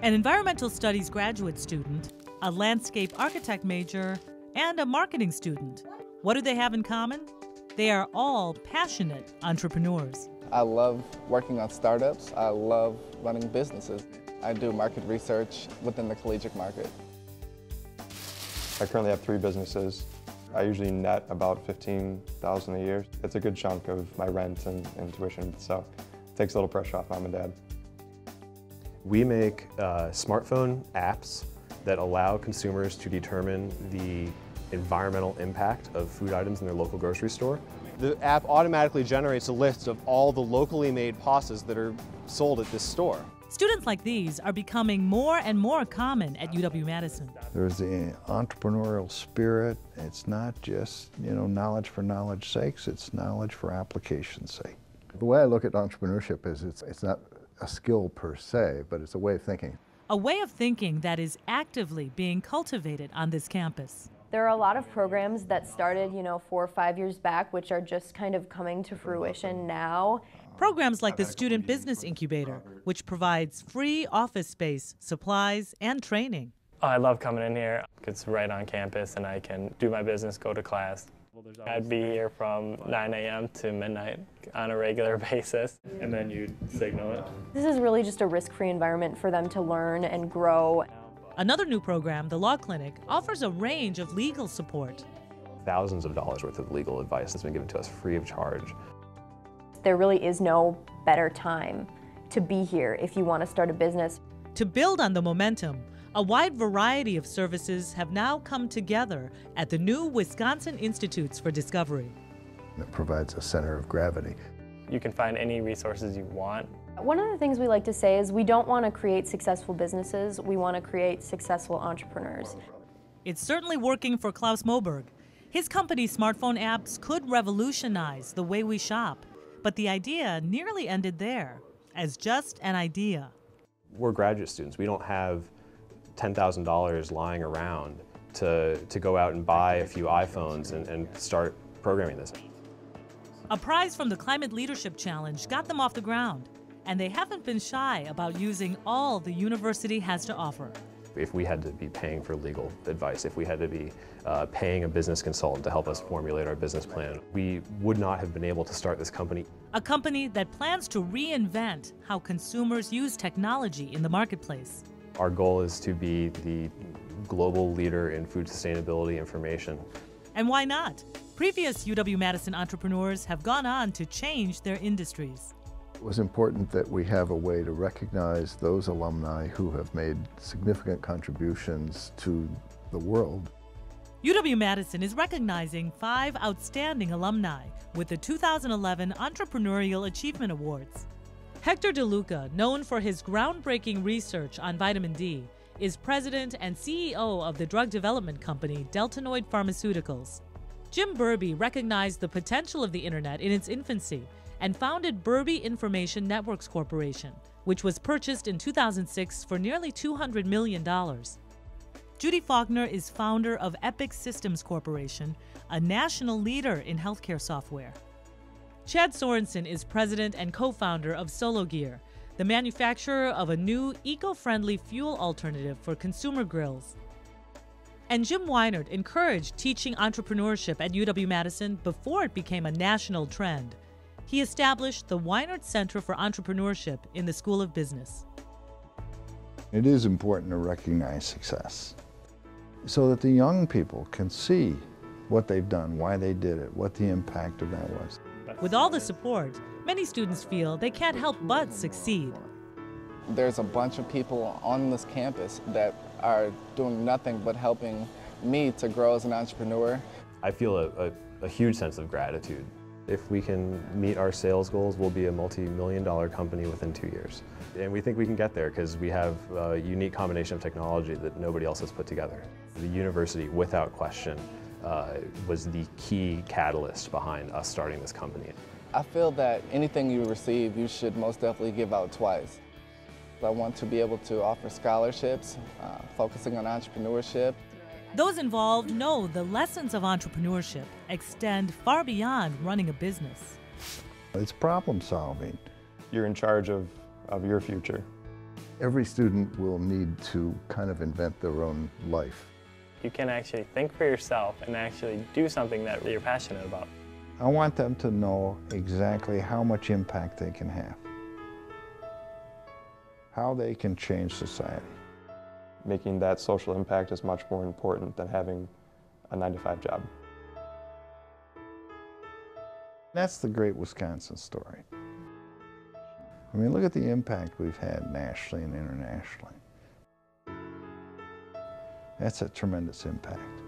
An environmental studies graduate student, a landscape architect major, and a marketing student. What do they have in common? They are all passionate entrepreneurs. I love working on startups. I love running businesses. I do market research within the collegiate market. I currently have 3 businesses. I usually net about $15,000 a year. It's a good chunk of my rent and tuition, so it takes a little pressure off mom and dad. We make smartphone apps that allow consumers to determine the environmental impact of food items in their local grocery store. The app automatically generates a list of all the locally made pastas that are sold at this store. Students like these are becoming more and more common at UW-Madison. There's the entrepreneurial spirit. It's not just, knowledge for knowledge's sake, it's knowledge for application's sake. The way I look at entrepreneurship is it's not a skill per se, but it's a way of thinking. A way of thinking that is actively being cultivated on this campus. There are a lot of programs that started, 4 or 5 years back, which are just kind of coming to fruition now. Programs like the Student Business Incubator, which provides free office space, supplies, and training. I love coming in here. It's right on campus and I can do my business, go to class. I'd be here from 9 a.m. to midnight on a regular basis. And then you'd signal it. This is really just a risk-free environment for them to learn and grow. Another new program, the Law Clinic, offers a range of legal support. Thousands of dollars worth of legal advice has been given to us free of charge. There really is no better time to be here if you want to start a business. To build on the momentum, a wide variety of services have now come together at the new Wisconsin Institutes for Discovery. It provides a center of gravity. You can find any resources you want. One of the things we like to say is we don't want to create successful businesses, we want to create successful entrepreneurs. It's certainly working for Klaus Moberg. His company's smartphone apps could revolutionize the way we shop, but the idea nearly ended there, as just an idea. We're graduate students. We don't have $10,000 lying around to go out and buy a few iPhones and start programming this. A prize from the Climate Leadership Challenge got them off the ground, and they haven't been shy about using all the university has to offer. If we had to be paying for legal advice, if we had to be paying a business consultant to help us formulate our business plan, we would not have been able to start this company. A company that plans to reinvent how consumers use technology in the marketplace. Our goal is to be the global leader in food sustainability information. And why not? Previous UW-Madison entrepreneurs have gone on to change their industries. It was important that we have a way to recognize those alumni who have made significant contributions to the world. UW-Madison is recognizing 5 outstanding alumni with the 2011 Entrepreneurial Achievement Awards. Hector DeLuca, known for his groundbreaking research on vitamin D, is president and CEO of the drug development company Deltanoid Pharmaceuticals. Jim Burby recognized the potential of the internet in its infancy and founded Burby Information Networks Corporation, which was purchased in 2006 for nearly $200 million. Judy Faulkner is founder of Epic Systems Corporation, a national leader in healthcare software. Chad Sorensen is president and co-founder of SoloGear, the manufacturer of a new eco-friendly fuel alternative for consumer grills. And Jim Weinert encouraged teaching entrepreneurship at UW-Madison before it became a national trend. He established the Weinert Center for Entrepreneurship in the School of Business. It is important to recognize success so that the young people can see what they've done, why they did it, what the impact of that was. With all the support, many students feel they can't help but succeed. There's a bunch of people on this campus that are doing nothing but helping me to grow as an entrepreneur. I feel a huge sense of gratitude. If we can meet our sales goals, we'll be a multi-million-dollar company within 2 years. And we think we can get there because we have a unique combination of technology that nobody else has put together. The university, without question, was the key catalyst behind us starting this company. I feel that anything you receive, you should most definitely give out twice. I want to be able to offer scholarships, focusing on entrepreneurship. Those involved know the lessons of entrepreneurship extend far beyond running a business. It's problem solving. You're in charge of your future. Every student will need to kind of invent their own life. You can actually think for yourself and actually do something that you're passionate about. I want them to know exactly how much impact they can have, how they can change society. Making that social impact is much more important than having a 9-to-5 job. That's the great Wisconsin story. I mean, look at the impact we've had nationally and internationally. That's a tremendous impact.